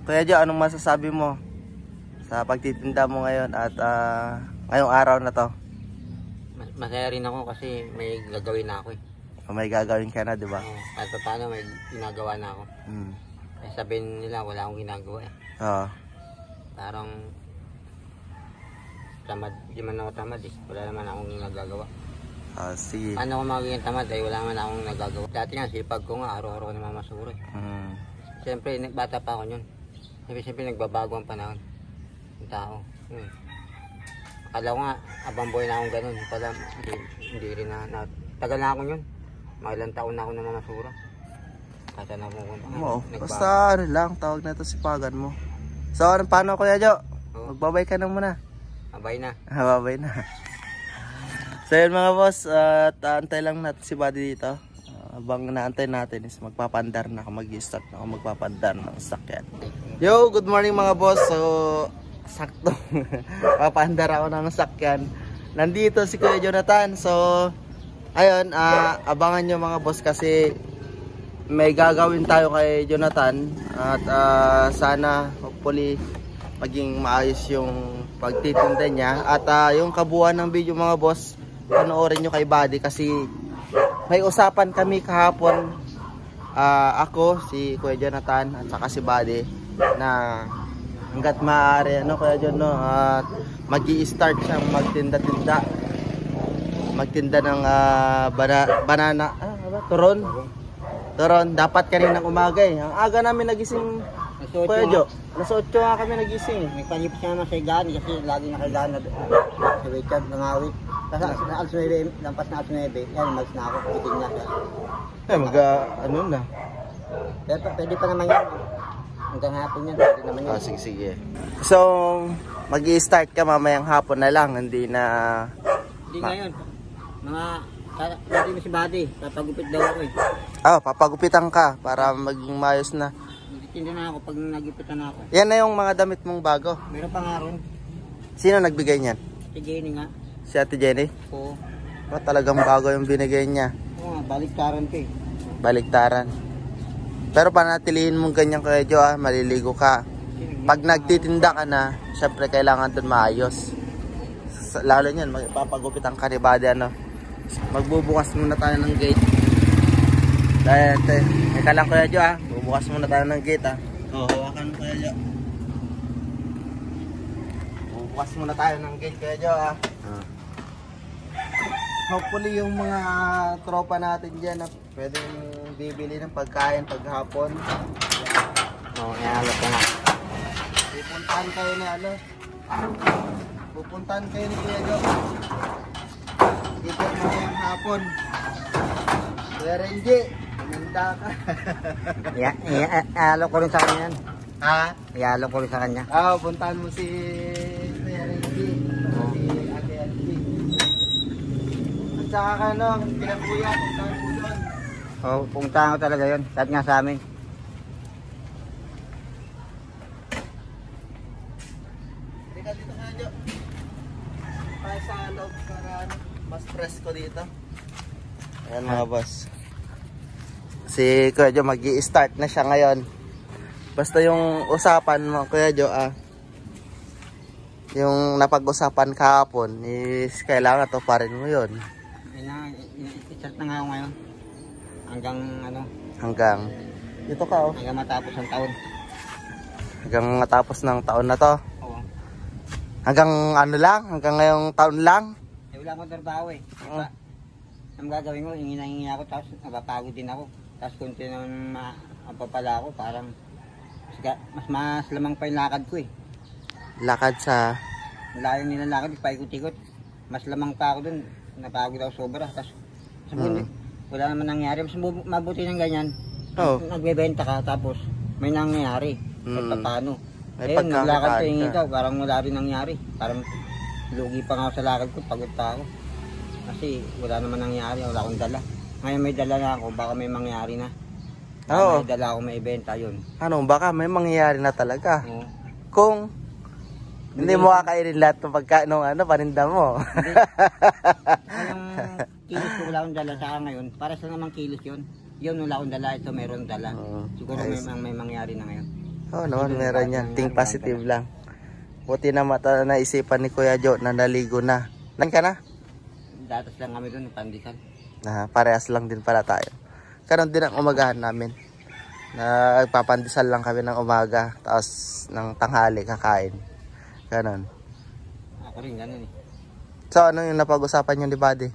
Kuya Jo, anong masasabi mo sa pagtitinda mo ngayon at ngayong araw na to? Masaya rin ako kasi may gagawin na ako eh. May gagawin ka na, di ba? At paano may ginagawa na ako. Ay sabihin nila wala akong ginagawa eh. Oo. Parang tamad, di man ako tamad eh. Wala naman akong nagagawa. Sige. Paano ako magiging tamad ay wala naman akong nagagawa. Dati nga sipag ko nga, araw-araw ko namamasura eh. Siyempre, bata pa ako yun. Siyempre, nagbabago ang panahon. Yung tao. Akala ko nga, abang boy na akong ganun. Pala, hindi rin na tagal na ako yun. Mga ilang taon na ako namamasura. Kasa na ako basta ano lang, tawag na ito sipagan mo. So, paano Kuya Jo? Magbabay ka na muna. Babay na. Babay na. So yun mga boss, at antay lang natin si Buddy dito. Habang naantay natin is magpapandar na ako, mag-i-start na ako magpapandar ng sakyan. Yo, good morning mga boss. So, sakto. Papandar ako ng sakyan. Nandito si Kuya Jonathan. So, ayun, abangan nyo mga boss kasi may gagawin tayo kay Jonathan. At sana, hopefully, maging maayos yung pagtitinda niya. At yung kabuuan ng video mga boss, panoorin nyo kay Buddy kasi may usapan kami kahapon, ako, si Kuya Jonathan at saka si Buddy na hanggat maaari Kuya Jon, mag-i-start siyang magtinda-tinda ng banana, turon. Dapat kaninang umaga eh. Ang aga namin nagising Kuya Jo, alas 8 nga kami nagising eh. Nagpalipos siya naman sa higaan kasi lagi nakaigaan na si Richard nangawit. Kasi alas 9, lampas na alas 9, yan, malis na ako, kiting na siya. Ano na. Pwede pa naman yan. Hanggang hapon yan, pwede naman yan. Sige. So, mag-i-start ka mamayang hapon na lang, hindi na... Hindi ngayon. Dati mo si Buddy, papagupit daw ako eh. Papagupitan ka para maging mayos na. Hindi na ako pag nagipitan ako. Yan na yung mga damit mong bago. Meron pa nga ron. Sino nagbigay niyan? Si Jenny nga. Si Ate Jenny? Oo. Talagang bago yung binigay niya. Oo, baliktaran ko eh. Baliktaran. Pero panatilihin mong ganyan Kuya Jo, maliligo ka. Pag nagtitinda ka na, syempre kailangan dun maayos. Lalo niyan, magpapagupitan ka ni Buddy, Magbubukas muna tayo ng gate. Dahil, teka lang Kuya Jo, bubukas muna tayo ng gate, hawakan mo Kuya Jo. Bubukas muna tayo ng gate Kuya Jo, Hopefully yung mga tropa natin dyan pwedeng bibili ng pagkain paghapon. Alam ko nga. Pupuntahan kayo ni Kuya Jo. Dito mo yung hapon. Kuya Renji, kumanda ka. Ialo ko rin sa kanya yan. Ialo ko rin sa kanya. Puntahan mo si Kuya Renji. Si Ate Renji. At saka ka kinakuya, puntahan mo doon. Pumuntahan ko talaga yun. Lahat nga sa amin. Dito Kuya Jo. Tayo sa loob para mas presko dito. Ayan mga boss. Si Kuya Jo mag-i-start na siya ngayon. Basta yung usapan mo Kuya Jo, yung napag-usapan kahapon is kailangan to pa rin mo yun. I-start na nga ako ngayon. Hanggang dito ka hanggang matapos ang taon. Hanggang matapos ng taon na to. Oo. Hanggang hanggang ngayong taon lang. Wala akong trabaho eh. Ang gagawin ko, hingi ako, tapos napapagod din ako. Tapos kunti naman mapapala ako, parang mas lamang pa yung lakad ko eh. Lakad sa... Layo nilang lakad, paikot-ikot. Mas lamang pa ako dun, napagod ako sobra. Tapos wala naman nangyari. Mas mabuti ng ganyan, nagbebenta ka, tapos may nangyari. Kahit paano. Ayun, naglakad ko yung ikaw, parang wala rin nangyari. Parang lugi pa nga ako sa lakad ko, pagod pa ako. Kasi wala naman nangyari, wala akong dala. Ngayon may dala na ako, baka may mangyari na. May dala ako, may ibenta yun. Baka may mangyayari na talaga. Kung hindi mo kakainin lahat ng pagkain ng paninda mo. Yung kilos ko wala akong dala sa ngayon, para sa namang kilos yun. Yun wala akong dala, ito mayroon dala. Siguro may mangyari na ngayon. Oo naman, meron yan. Think positive lang. Buti na naisipan ni Kuya Joe na naligo na. Nan ka na? Datas lang kami doon, pandesal. Parehas lang din pala tayo. Karon din ang umagahan namin. Nagpapandesal lang kami ng umaga. Tapos ng tanghali kakain. Ganon. Ako rin, ganun eh. So ano yung napag-usapan nyo ni Buddy?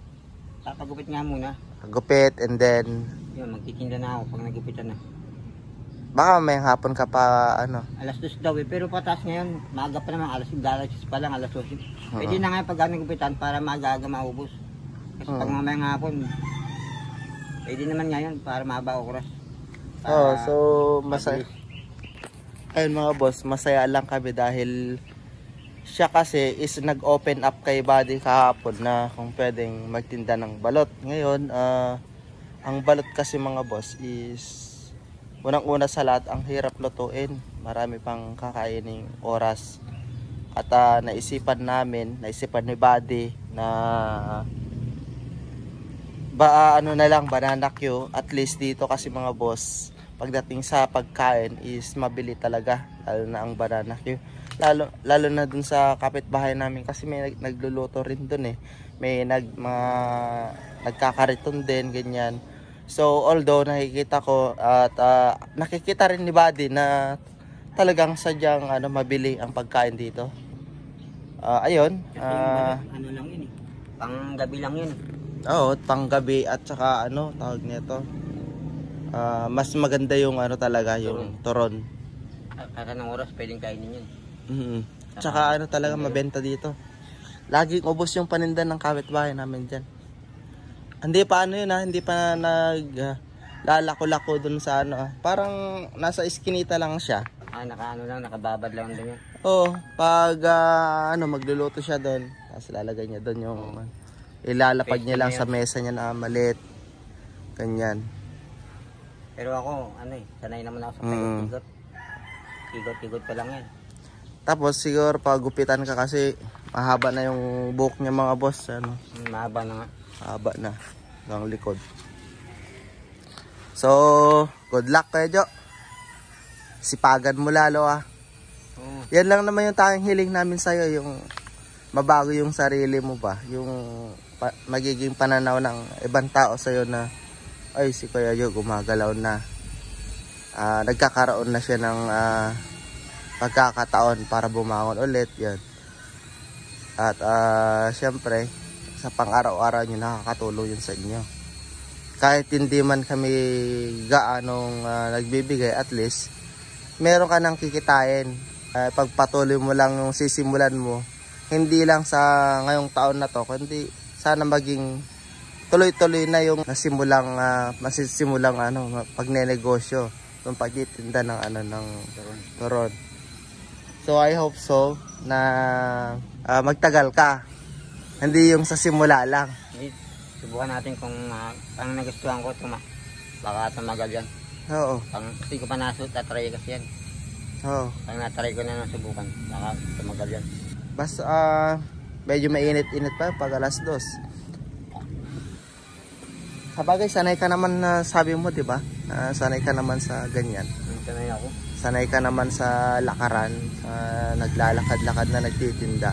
Papagupit nga muna. Gupit and then... Yun, magtitinda na ako pag nagupitan na. Baka may hapon ka pa ano. Alas 2 daw eh, pero patas ngayon, maaga pa naman, alas 6 pa lang, alas 12. Pwede na nga pag nagupitan para maaga maubos. Kasi pag mamayang hapon, pwede naman ngayon para mahaba oras. So masaya. Ayun mga boss, masaya lang kami dahil siya kasi is nag-open up kay Buddy kahapon na kung pwedeng magtinda ng balot. Ngayon, ang balot kasi mga boss is unang-una sa lahat, ang hirap lutuin. Marami pang kakaining oras. At naisipan ni Buddy na ano na lang, banana Q. At least dito kasi mga boss, pagdating sa pagkain is mabili talaga. Lalo na ang banana Q. Lalo na dun sa kapitbahay namin kasi may nagluluto rin dun eh. May nagkakariton din, ganyan. So although nakikita ko at nakikita rin ni Buddy na talagang sadyang mabili ang pagkain dito. Ayun. Ano lang yun eh. Panggabi lang yun. Oo, panggabi at saka tawag nito. Mas maganda yung talaga yung turon. Kata ng oras pwedeng kainin yun. Tsaka talaga mabenta dito. Laging ubos yung paninda ng kapitbahay namin dyan. Hindi pa hindi pa lalako-lako dun sa parang nasa iskinita lang siya. Nakababad lang din yan. Oo, pag magluluto siya doon, tapos lalagay niya doon yung ilalapag niya lang sa mesa niya na maliit. Ganyan. Pero ako, sanay naman ako sa paikot-ikot. Ikot-ikot pa lang yan. Tapos siguro pag gupitan ka kasi mahaba na yung buhok niya mga boss. Mahaba na nga. Haba na ng likod. So, good luck kayo, Jo. Sipagan mo lalo Yan lang naman yung tanging hiling namin sa'yo, yung mabago yung sarili mo ba, yung magiging pananaw ng ibang tao sa'yo na ay si Kuya Jo gumagalaw na, nagkakaroon na siya ng pagkakataon para bumangon ulit. Yan. At syempre sa pang-araw-araw nyo nakakatulong yun sa inyo. Kahit hindi man kami gaanong nagbibigay, at least meron ka nang kikitain. Pagpatuloy mo lang yung sisimulan mo, hindi lang sa ngayong taon na to, kundi sana maging tuloy-tuloy na yung masisimulang pagnenegosyo, yung pagtitinda ng ng turon. So I hope so na magtagal ka. Hindi yung sa simula lang. Subukan natin kung ang nagustuhan ko, baka tumagal yan. Oo. Kasi ko pa tatry kasi yan. Oo. Pag natry ko na subukan, baka tumagal yan. Basta medyo mainit-init pa pag alas 2. Sabagay, sanay ka naman na sabi mo, di ba? Sanay ka naman sa ganyan. Sanay ako. Sanay ka naman sa lakaran, sa naglalakad-lakad na nagtitinda.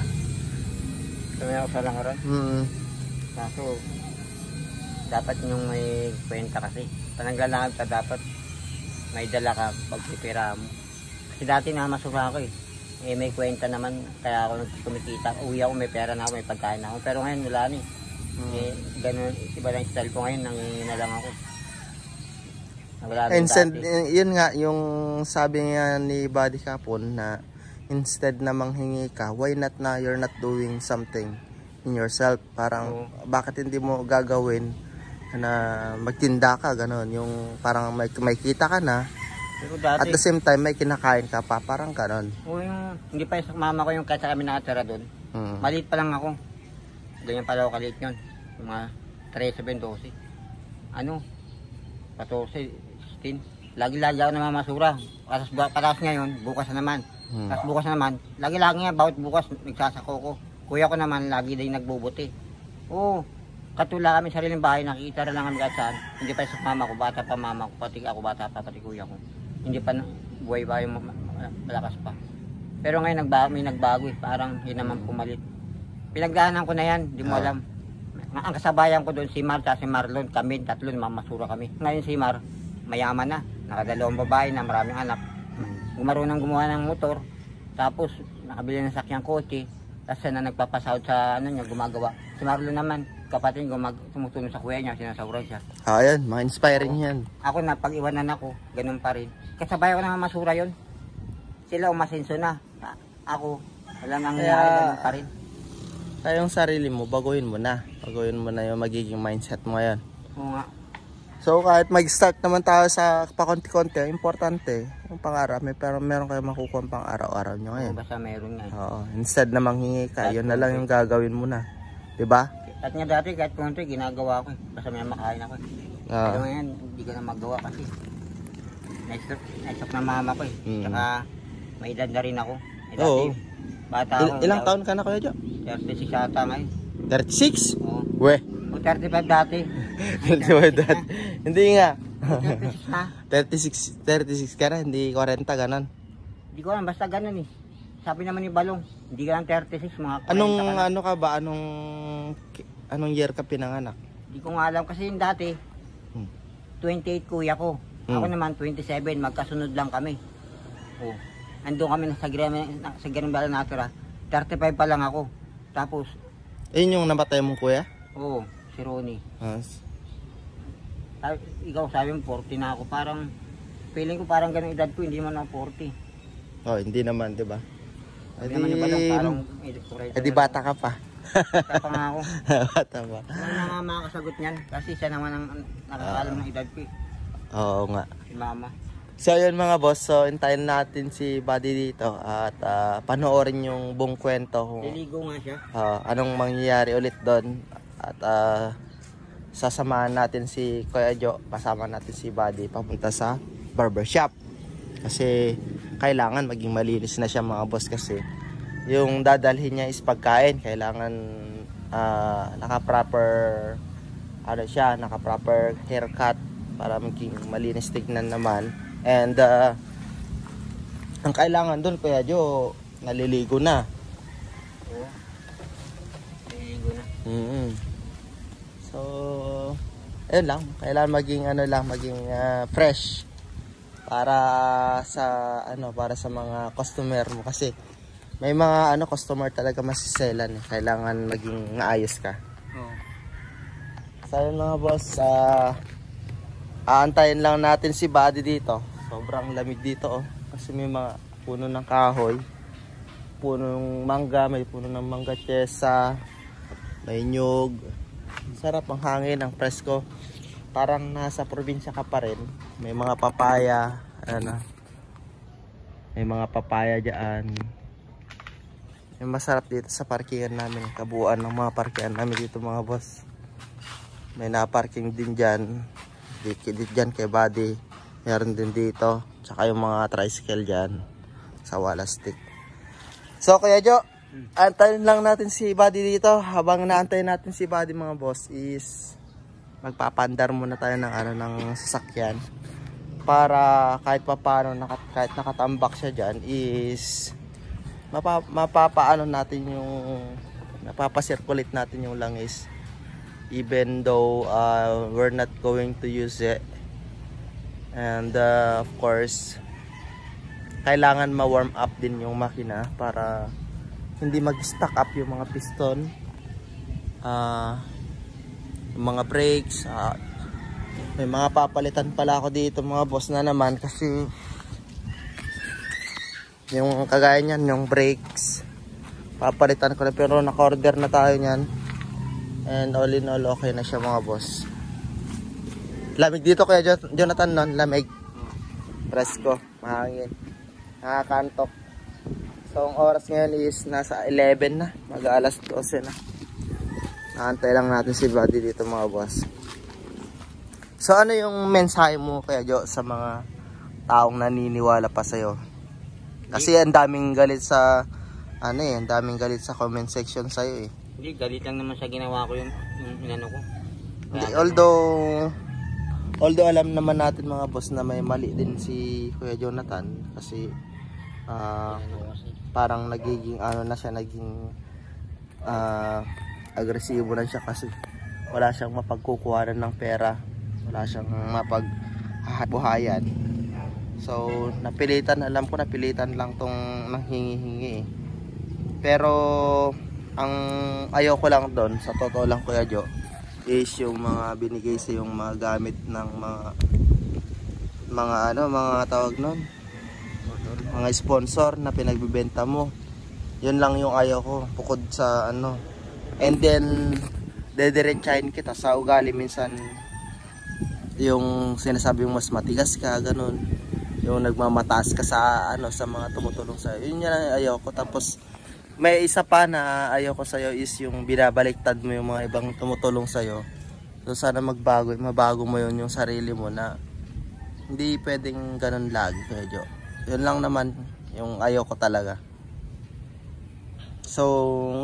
Sanay ako sa lakaran? Kaso, dapat yung may kwenta kasi. Pag naglalakad ka, dapat may dala ka pagpipira mo. Kasi dati namasura ako may kwenta naman, kaya ako kumikita. Uwi ako, may pera na ako, may pagkain na ako. Pero ngayon, wala na ganun, iba lang yung style ko ngayon, nangingina lang ako. Yun nga, yung sabi nga ni Buddy kapon na instead na manghingi ka, why not na you're not doing something in yourself? Parang, bakit hindi mo gagawin na magtinda ka, gano'n. Yung parang may kita ka na, dati, at the same time may kinakain ka pa, parang gano'n. Hindi pa yung mama ko yung kaya kami nakatira doon. Maliit pa lang ako. Ganyan pala ako kaliit yun. Yung mga 13, 12. 14, 16. Lagi-lagi ako namamasura. Patas ngayon, bukas na naman. Tapos bukas na naman, lagi-lagi nga, bawat bukas nagsasako ko. Kuya ko naman, lagi din nagbubuti. Katula kami sariling bahay, nakikita rin lang kami kahit saan. Hindi pa sa mama ko, bata pa mama ko, pati ako bata pa, pati kuya ko. Hindi pa buhay ba yung malakas pa. Pero ngayon may nagbago eh. Parang yun naman pumalit. Pinagdaanan ko na yan, di mo alam. Ang kasabayan ko doon si Mar at si Marlon, kami tatlo, mamasura kami. Ngayon si Mar, mayaman na, nakadalawang babae na, maraming anak. Marunong gumawa ng motor, tapos nakabili ng sakyang kotse, tapos na nagpapasahod sa ano niya, gumagawa. Si Marlon naman, kapatid ko, tumutulong sa kuya niya, sinasawran siya. Ayan, mga inspiring yan. Ako na, pag-iwanan ako, ganun pa rin. Kasabay ko naman masura yun. Sila umasenso na. Ako, walang nangyayari, ganun pa rin. Kaya yung sarili mo, baguhin mo na. Baguhin mo na yung magiging mindset mo ngayon. Oo nga. So kahit mag-start naman tayo sa pakonti-konti, importante, yung pangarap, pero meron kayo makukuha pang araw-araw nyo ngayon. Basta meron nga. Oo, instead na manghingi ka, yun na lang yung gagawin mo na. Diba? At nga dati, kahit konti, ginagawa ko eh. Basta may makain ako eh. Pero ngayon, hindi ko na magawa kasi. Naisok na mama ko eh. Tsaka, may edad na rin ako. Oo. Bata ako. Ilang taon ka na Kuya Jo? 36 ata ngayon. 36? Oo. Weh. O 35 dati. 35 dati. Hindi nga. 36 na. 36 ka na, hindi 40 ganon. Hindi ko alam, basta ganun eh. Sabi naman ni Balong, hindi ka lang 36, mga 40 Anong ka na. ano ka ba? Anong year ka pinanganak? Hindi ko nga alam kasi yung dati, 28 kuya ko. Ako naman 27, magkasunod lang kami. Oh. Andun kami sa Garimbala natira. 35 pa lang ako. Tapos, Yun yung namatay mong kuya? oo, si Ronnie. Yes. Ikaw sabi mo 40 na ako. Parang, feeling ko parang ganung edad ko, hindi man ako 40. Oh, hindi naman, 'di ba? Sabi naman ni Balong, parang Edi bata ka pa. Bata pa nga ako. Bata pa. Wala na nga makakasagot niyan. Kasi siya naman ang nakakaalam ng edad ko eh. Oo nga. Si Mama. So yun mga boss, so hintayin natin si Buddy dito at panoorin yung buong kwento kung Liligo nga siya. anong mangyayari ulit doon at sasamahan natin si Kuya Jo, kasama natin si Buddy papunta sa barbershop kasi kailangan maging malinis na siya mga boss kasi yung dadalhin niya is pagkain, kailangan naka-proper naka-proper haircut para maging malinis tignan naman. And ang kailangan doon Kuya Jo, naliligo na. Oo. Liligo na. So ayun lang, kailangan maging maging fresh para sa mga customer mo kasi may mga customer talaga masiselan eh. Kailangan maging maayos ka. Oo. So ayun mga boss, aantayin lang natin si Buddy dito. Sobrang lamig dito kasi may mga puno ng kahoy, puno ng mangga, may puno ng mangga chesa, may nyug. Sarap ang hangin, ang presko. Parang nasa probinsya ka pa rin. May mga papaya, may mga papaya diyan. Yung masarap dito sa parkingan namin, kabuuan ng mga parkingan namin dito mga boss. May na-parking din diyan. Dikit dyan kay Buddy. Meron din dito. Tsaka yung mga tricycle dyan. Sa Walastik. So Kuya Jo, antayin lang natin si Buddy dito. Habang naantayin natin si Buddy mga boss is magpapandar muna tayo ng sasakyan. Para kahit papaano, kahit nakatambak siya dyan is mapapaano natin yung napapasirculate natin yung langis. Even though we're not going to use it. And of course, kailangan ma-warm up din yung makina para hindi mag-stuck up yung mga piston, yung mga brakes. May mga papalitan pala ako dito mga boss na naman kasi yung kagaya niyan, yung brakes papalitan ko na, pero naka-order na tayo niyan. And all in all, okay na siya mga boss. Lamig dito Kuya Jonathan nun, lamig. Presko, mahangin. Nakakantok. So ang oras ngayon is nasa 11 na, mag-aalas 12 na. Naantay lang natin si Buddy dito mga boss. So ano yung mensahe mo Kuya Jo sa mga taong naniniwala pa sa'yo? Kasi ang daming galit sa ang daming galit sa comment section sa'yo eh. Hindi, galit lang naman sa ginawa ko yung inano ko. Hindi, although alam naman natin mga boss na may mali din si Kuya Jonathan kasi parang nagiging ano na siya, naging agresibo na siya kasi wala siyang mapagkukuhanan ng pera, wala siyang mapaghabuhayan. So napilitan, alam ko napilitan lang tong nanghingi-hingi. Pero ang ayoko lang doon, sa totoo lang Kuya Jo, is yung mga binigay sa yung mga gamit ng mga tawag nun, mga sponsor na pinagbibenta mo. Yun lang yung ayaw ko, bukod sa ano. And then dediretsahin kita sa ugali minsan, yung sinasabi yung mas matigas ka, ganun, yung nagmamataas ka sa ano, sa mga tumutulong sa yun, yan ang ayaw ko. Tapos may isa pa na ayaw ko sa'yo is yung binabaliktad mo yung mga ibang tumutulong sa'yo. So sana mabago mo yun, yung sarili mo, na hindi pwedeng ganun lagi Kuya Jo. Yun lang naman yung ayaw ko talaga. So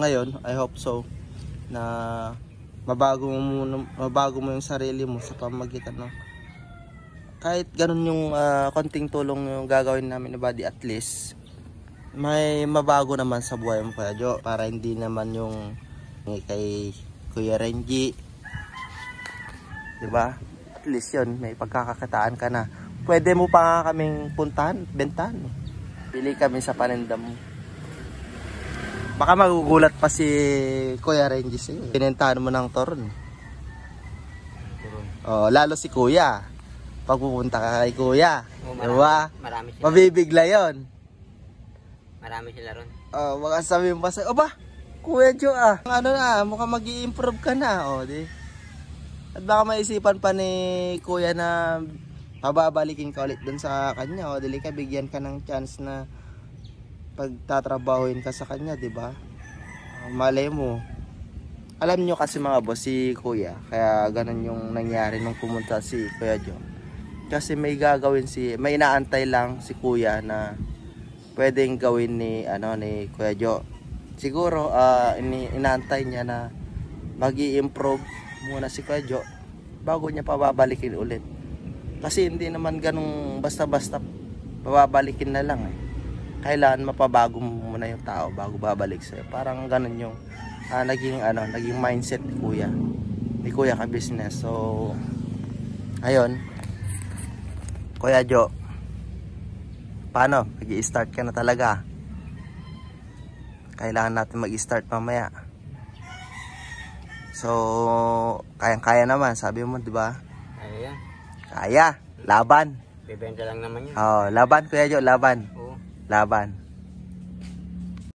ngayon I hope so na mabago mo yung sarili mo sa pamamagitan ng kahit ganun yung konting tulong yung gagawin namin ni Buddy. At least may mabago naman sa buhay mo Kuya Jo, para hindi naman yung kay Kuya Renji, diba? At least yun, may pagkakakitaan ka na. Pwede mo pa nga kaming puntahan, bentahan. Pili kami sa paninda mo. Baka magugulat pa si Kuya Renji sa'yo. Pinentahan mo ng toron. Oh, lalo si Kuya. Pag pupunta ka kay Kuya, diba? Marami sila. Mabibigla yon. Marami sila ron. Oh, baka sabihin pa sa'yo, "Aba, Kuya Jo ano na, mukhang mag-i-improve ka na." Oh, di. At baka maisipan pa ni Kuya na pababalikin ka ulit dun sa kanya. O dili ka, bigyan ka ng chance na pagtatrabahuin ka sa kanya, di ba? Malay mo. Alam nyo kasi mga boss, si Kuya, kaya ganun yung nangyari nung pumunta si Kuya Jo. Kasi may gagawin may inaantay lang si Kuya na pwedeng gawin ni Kuya Jo. Siguro inaantay niya na magi-improve muna si Kuya Jo bago niya pababalikin ulit. Kasi hindi naman ganung basta-basta pababalikin na lang eh. Kailangan mapabago mo muna yung tao bago babalik sa'yo. Parang ganun yung naging mindset ni Kuya ka business. So ayun, Kuya Jo, paano? Mag-i-start ka na talaga. Kailangan natin mag-i-start mamaya. So kayang-kaya naman, sabi mo, di ba? Kaya. Kaya, laban. Bebenta lang naman yun. Oh, laban Kuya Jo, laban. Oo. Laban.